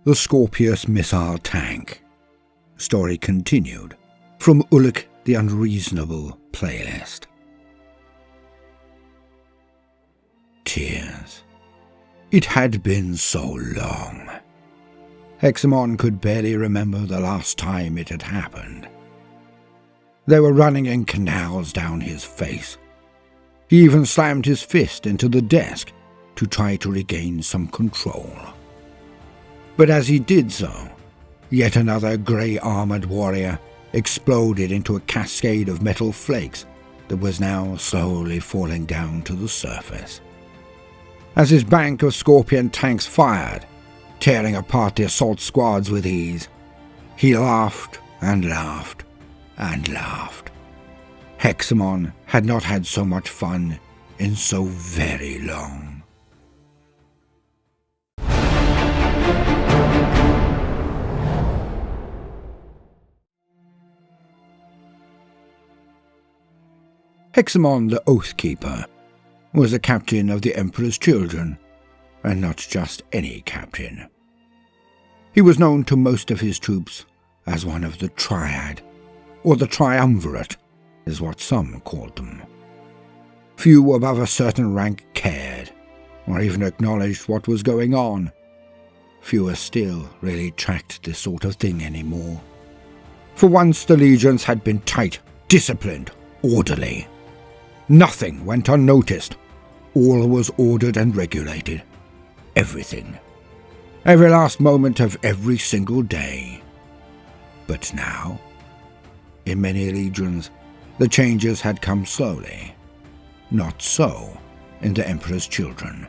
The Scorpius missile tank. Story continued from Ullik the Unreasonable playlist. Tears. It had been so long. Hexamon could barely remember the last time it had happened. They were running in canals down his face. He even slammed his fist into the desk to try to regain some control. But as he did so, yet another grey-armoured warrior exploded into a cascade of metal flakes that was now slowly falling down to the surface. As his bank of Scorpion tanks fired, tearing apart the assault squads with ease, he laughed and laughed and laughed. Hexamon had not had so much fun in so very long. Hexamon the Oathkeeper was a captain of the Emperor's children, and not just any captain. He was known to most of his troops as one of the Triad, or the Triumvirate, is what some called them. Few above a certain rank cared, or even acknowledged what was going on. Fewer still really tracked this sort of thing anymore. For once the legions had been tight, disciplined, orderly. Nothing went unnoticed. All was ordered and regulated. Everything. Every last moment of every single day. But now, in many legions, the changes had come slowly. Not so in the Emperor's children.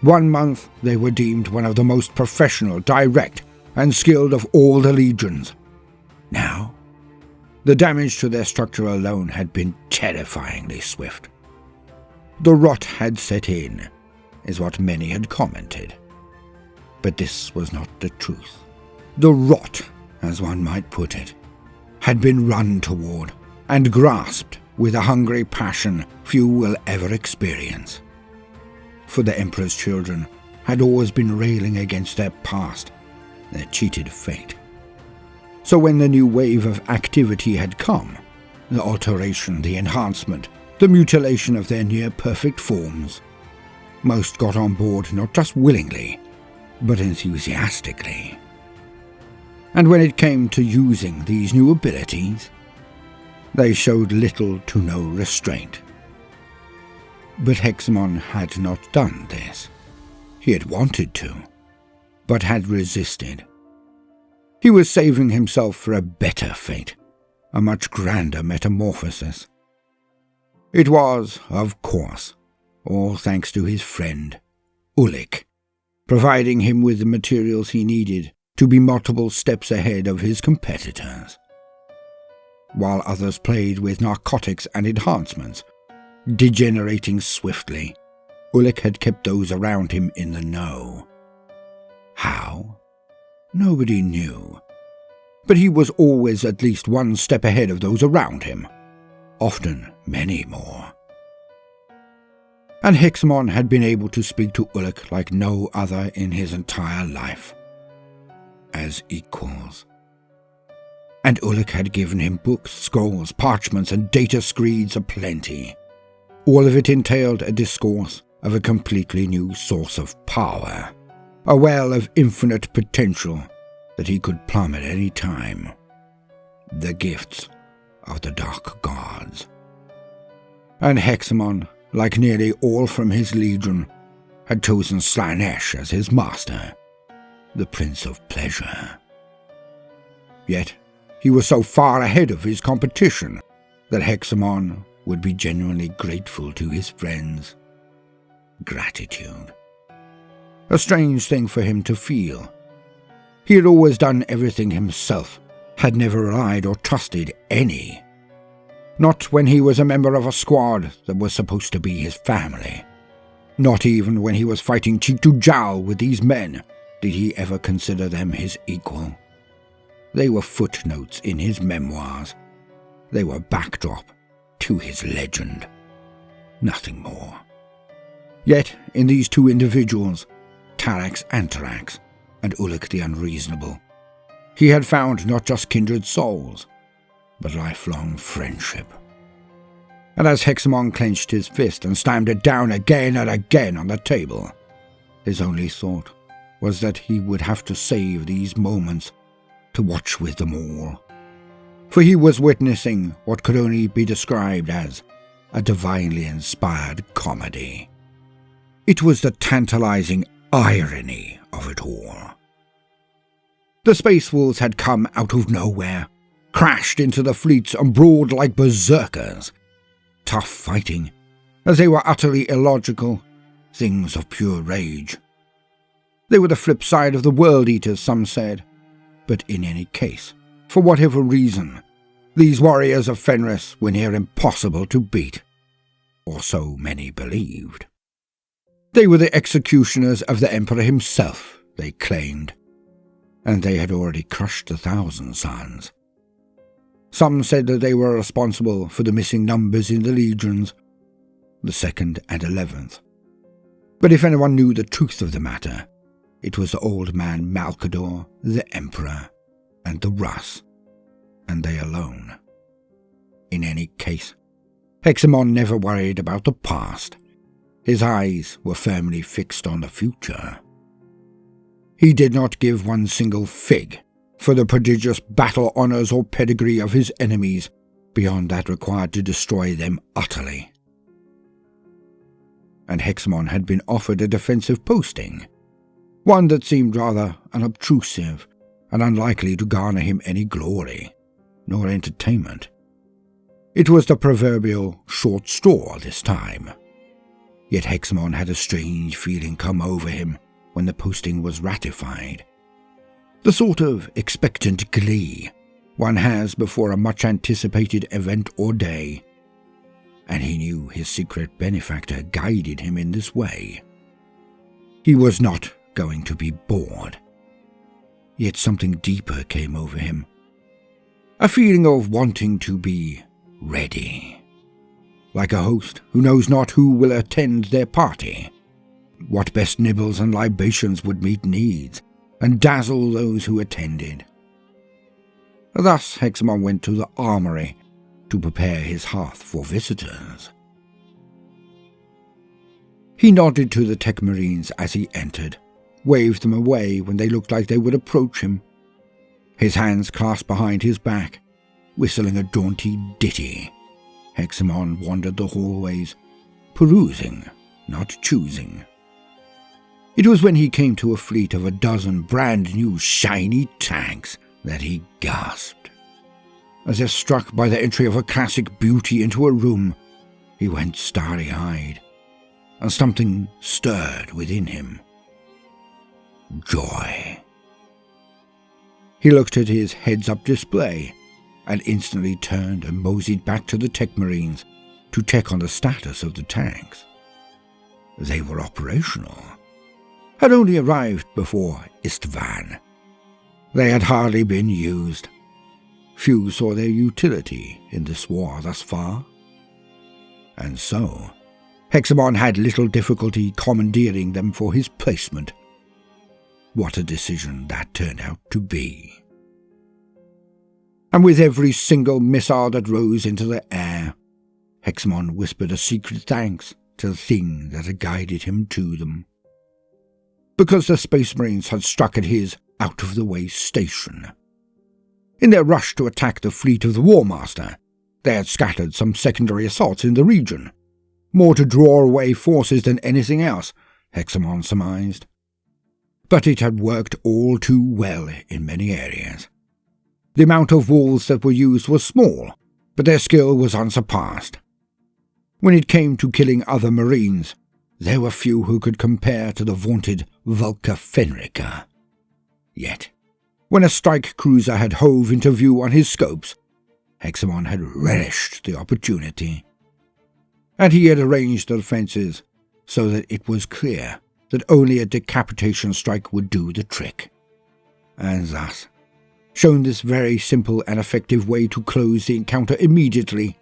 1 month they were deemed one of the most professional, direct, and skilled of all the legions. Now, the damage to their structure alone had been terrifyingly swift. The rot had set in, is what many had commented. But this was not the truth. The rot, as one might put it, had been run toward and grasped with a hungry passion few will ever experience. For the Emperor's children had always been railing against their past, their cheated fate. So when the new wave of activity had come, the alteration, the enhancement, the mutilation of their near-perfect forms, most got on board not just willingly, but enthusiastically. And when it came to using these new abilities, they showed little to no restraint. But Hexamon had not done this. He had wanted to, but had resisted. He was saving himself for a better fate, a much grander metamorphosis. It was, of course, all thanks to his friend, Ullik, providing him with the materials he needed to be multiple steps ahead of his competitors. While others played with narcotics and enhancements, degenerating swiftly, Ullik had kept those around him in the know. How? Nobody knew. But he was always at least one step ahead of those around him, often many more. And Hexamon had been able to speak to Ullik like no other in his entire life, as equals. And Ullik had given him books, scrolls, parchments, and data screeds aplenty. All of it entailed a discourse of a completely new source of power, a well of infinite potential that he could plumb at any time. The gifts of the Dark Gods. And Hexamon, like nearly all from his legion, had chosen Slaanesh as his master, the Prince of Pleasure. Yet he was so far ahead of his competition that Hexamon would be genuinely grateful to his friends. Gratitude. A strange thing for him to feel. He had always done everything himself, had never relied or trusted any. Not when he was a member of a squad that was supposed to be his family. Not even when he was fighting cheek to jowl with these men did he ever consider them his equal. They were footnotes in his memoirs. They were backdrop to his legend. Nothing more. Yet, in these two individuals, Tarax Antarax, and Ullik the Unreasonable, he had found not just kindred souls, but lifelong friendship. And as Hexamon clenched his fist and slammed it down again and again on the table, his only thought was that he would have to save these moments to watch with them all. For he was witnessing what could only be described as a divinely inspired comedy. It was the tantalizing irony of it all. The Space Wolves had come out of nowhere, crashed into the fleets and brawled like berserkers. Tough fighting, as they were utterly illogical, things of pure rage. They were the flip side of the World Eaters, some said, but in any case, for whatever reason, these warriors of Fenris were near impossible to beat, or so many believed. They were the executioners of the Emperor himself, they claimed, and they had already crushed 1,000 suns. Some said that they were responsible for the missing numbers in the legions, the 2nd and 11th. But if anyone knew the truth of the matter, it was the old man Malcador, the Emperor, and the Rus, and they alone. In any case, Hexamon never worried about the past. His eyes were firmly fixed on the future. He did not give one single fig for the prodigious battle honours or pedigree of his enemies beyond that required to destroy them utterly. And Hexamon had been offered a defensive posting, one that seemed rather unobtrusive and unlikely to garner him any glory, nor entertainment. It was the proverbial short straw this time. Yet Hexamon had a strange feeling come over him when the posting was ratified. The sort of expectant glee one has before a much-anticipated event or day, and he knew his secret benefactor guided him in this way. He was not going to be bored. Yet something deeper came over him, a feeling of wanting to be ready, like a host who knows not who will attend their party, what best nibbles and libations would meet needs and dazzle those who attended. Thus Hexamon went to the armory to prepare his hearth for visitors. He nodded to the tech marines as he entered, waved them away when they looked like they would approach him, his hands clasped behind his back, whistling a jaunty ditty. Hexamon wandered the hallways, perusing, not choosing. It was when he came to a fleet of 12 brand-new shiny tanks that he gasped. As if struck by the entry of a classic beauty into a room, he went starry-eyed, and something stirred within him. Joy. He looked at his heads-up display and instantly turned and moseyed back to the tech marines to check on the status of the tanks. They were operational, had only arrived before Istvan. They had hardly been used. Few saw their utility in this war thus far. And so, Hexamon had little difficulty commandeering them for his placement. What a decision that turned out to be. And with every single missile that rose into the air, Hexamon whispered a secret thanks to the thing that had guided him to them. Because the Space Marines had struck at his out-of-the-way station. In their rush to attack the fleet of the War Master, they had scattered some secondary assaults in the region, more to draw away forces than anything else, Hexamon surmised. But it had worked all too well in many areas. The amount of wolves that were used was small, but their skill was unsurpassed. When it came to killing other Marines, there were few who could compare to the vaunted Vulca Fenrica. Yet, when a strike cruiser had hove into view on his scopes, Hexamon had relished the opportunity. And he had arranged the defences so that it was clear that only a decapitation strike would do the trick. And thus, shown this very simple and effective way to close the encounter immediately,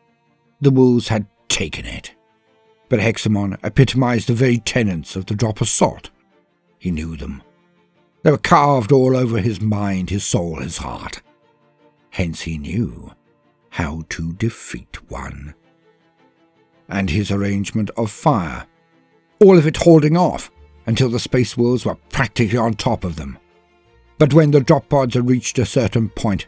the wolves had taken it. But Hexamon epitomized the very tenets of the drop assault. He knew them. They were carved all over his mind, his soul, his heart. Hence he knew how to defeat one. And his arrangement of fire, all of it holding off until the space wolves were practically on top of them. But when the drop pods had reached a certain point,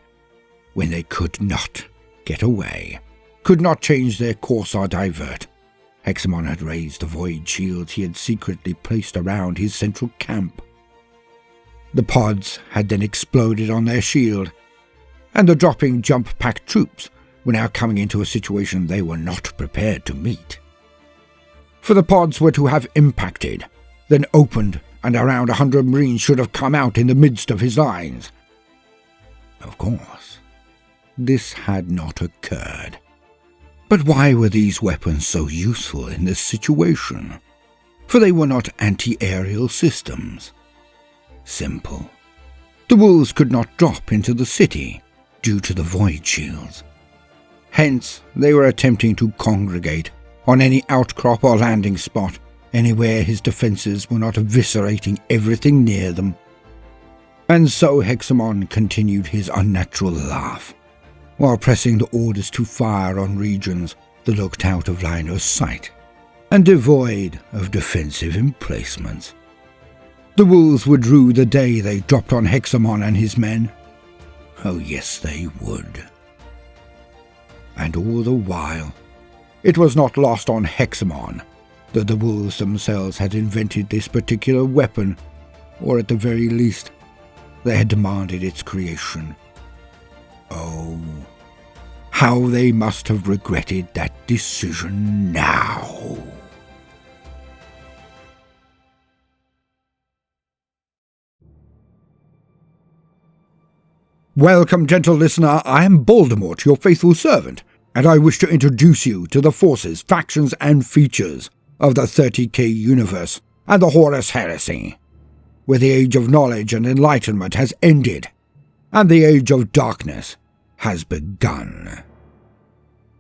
when they could not get away, could not change their course or divert, Hexamon had raised the void shields he had secretly placed around his central camp. The pods had then exploded on their shield, and the dropping jump pack troops were now coming into a situation they were not prepared to meet. For the pods were to have impacted, then opened, and around 100 Marines should have come out in the midst of his lines. Of course, this had not occurred. But why were these weapons so useful in this situation? For they were not anti-aerial systems. Simple. The wolves could not drop into the city due to the void shields. Hence, they were attempting to congregate on any outcrop or landing spot, anywhere his defences were not eviscerating everything near them. And so Hexamon continued his unnatural laugh, while pressing the orders to fire on regions that looked out of line of sight, and devoid of defensive emplacements. The wolves would rue the day they dropped on Hexamon and his men. Oh yes, they would. And all the while, it was not lost on Hexamon that the wolves themselves had invented this particular weapon, or at the very least, they had demanded its creation. Oh, how they must have regretted that decision now. Welcome, gentle listener. I am Baldermort, your faithful servant, and I wish to introduce you to the forces, factions, and features of the 30K universe and the Horus Heresy, where the age of knowledge and enlightenment has ended, and the age of darkness has begun.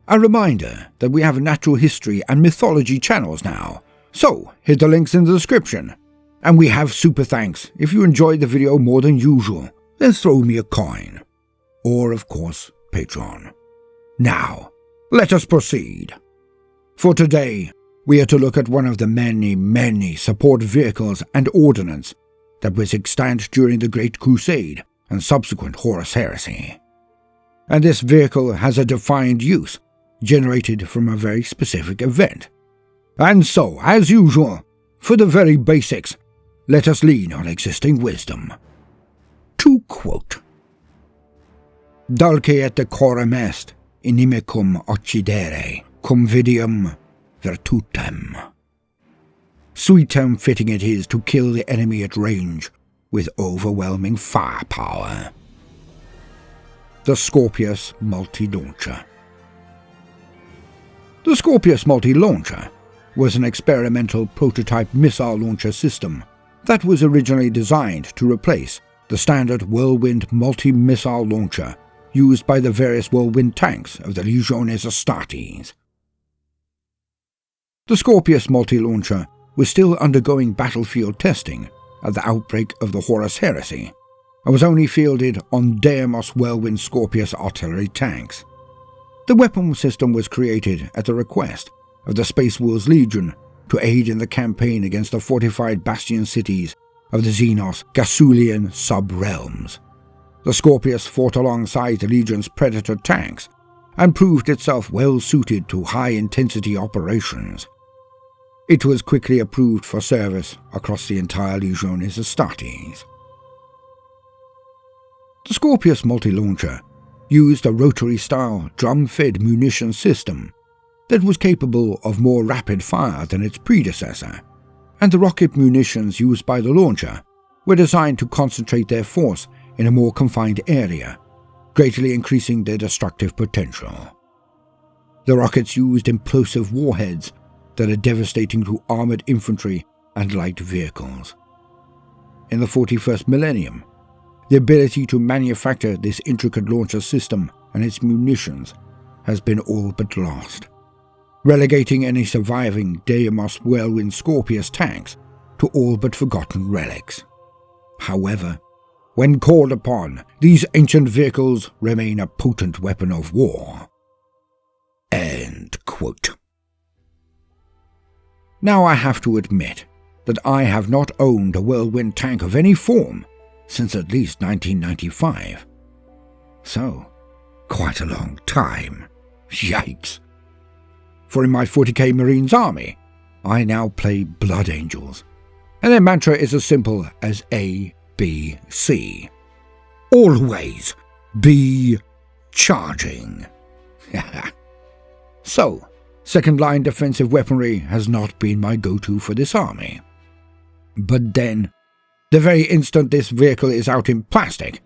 A reminder that we have natural history and mythology channels now, so hit the links in the description. And we have super thanks. If you enjoyed the video more than usual, then throw me a coin. Or, of course, Patreon. Now, let us proceed. For today, we are to look at one of the many support vehicles and ordnance that was extant during the Great Crusade and subsequent Horus Heresy. And this vehicle has a defined use, generated from a very specific event. And so, as usual, for the very basics, let us lean on existing wisdom. To quote, Dulce et decorum est, inimicum occidere, cum vidium virtutem. Sweet and fitting it is to kill the enemy at range with overwhelming firepower. The Scorpius Multi-Launcher. The Scorpius Multi-Launcher was an experimental prototype missile launcher system that was originally designed to replace the standard Whirlwind multi-missile launcher used by the various Whirlwind tanks of the Legiones Astartes. The Scorpius multi-launcher was still undergoing battlefield testing at the outbreak of the Horus Heresy, and was only fielded on Deimos Whirlwind Scorpius artillery tanks. The weapon system was created at the request of the Space Wolves Legion to aid in the campaign against the fortified bastion cities of the Xenos Gasulian sub-realms. The Scorpius fought alongside the Legion's Predator tanks and proved itself well suited to high-intensity operations. It was quickly approved for service across the entire Legiones Astartes. The Scorpius multi-launcher used a rotary-style drum-fed munition system that was capable of more rapid fire than its predecessor, and the rocket munitions used by the launcher were designed to concentrate their force in a more confined area, greatly increasing their destructive potential. The rockets used implosive warheads that are devastating to armoured infantry and light vehicles. In the 41st millennium, the ability to manufacture this intricate launcher system and its munitions has been all but lost, relegating any surviving Deimos Whirlwind Scorpius tanks to all but forgotten relics. However, when called upon, these ancient vehicles remain a potent weapon of war. End quote. Now I have to admit that I have not owned a Whirlwind tank of any form since at least 1995. So, quite a long time. Yikes. For in my 40k Marines army, I now play Blood Angels, and their mantra is as simple as A, B, C. Always be charging. So, second-line defensive weaponry has not been my go-to for this army. But then, the very instant this vehicle is out in plastic,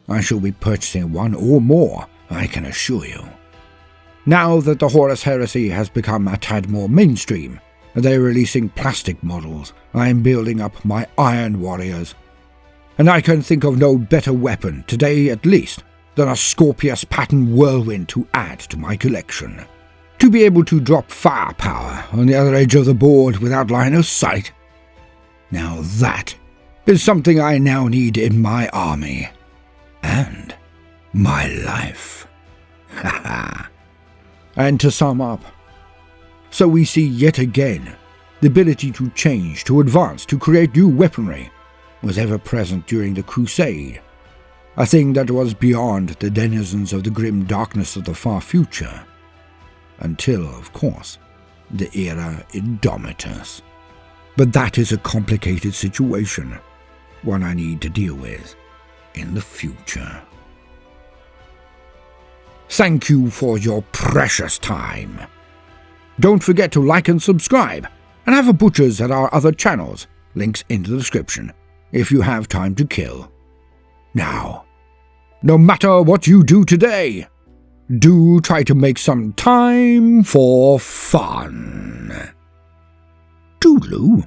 I shall be purchasing one or more, I can assure you. Now that the Horus Heresy has become a tad more mainstream, and they're releasing plastic models, I am building up my Iron Warriors. And I can think of no better weapon, today at least, than a Scorpius pattern Whirlwind to add to my collection. To be able to drop firepower on the other edge of the board without line of sight. Now that is something I now need in my army. And my life. And to sum up, so we see yet again the ability to change, to advance, to create new weaponry was ever present during the Crusade, a thing that was beyond the denizens of the grim darkness of the far future, until, of course, the era Indomitus. But that is a complicated situation, one I need to deal with in the future. Thank you for your precious time. Don't forget to like and subscribe, and have a butcher's at our other channels, links in the description, if you have time to kill. Now, no matter what you do today, do try to make some time for fun. Toodaloo.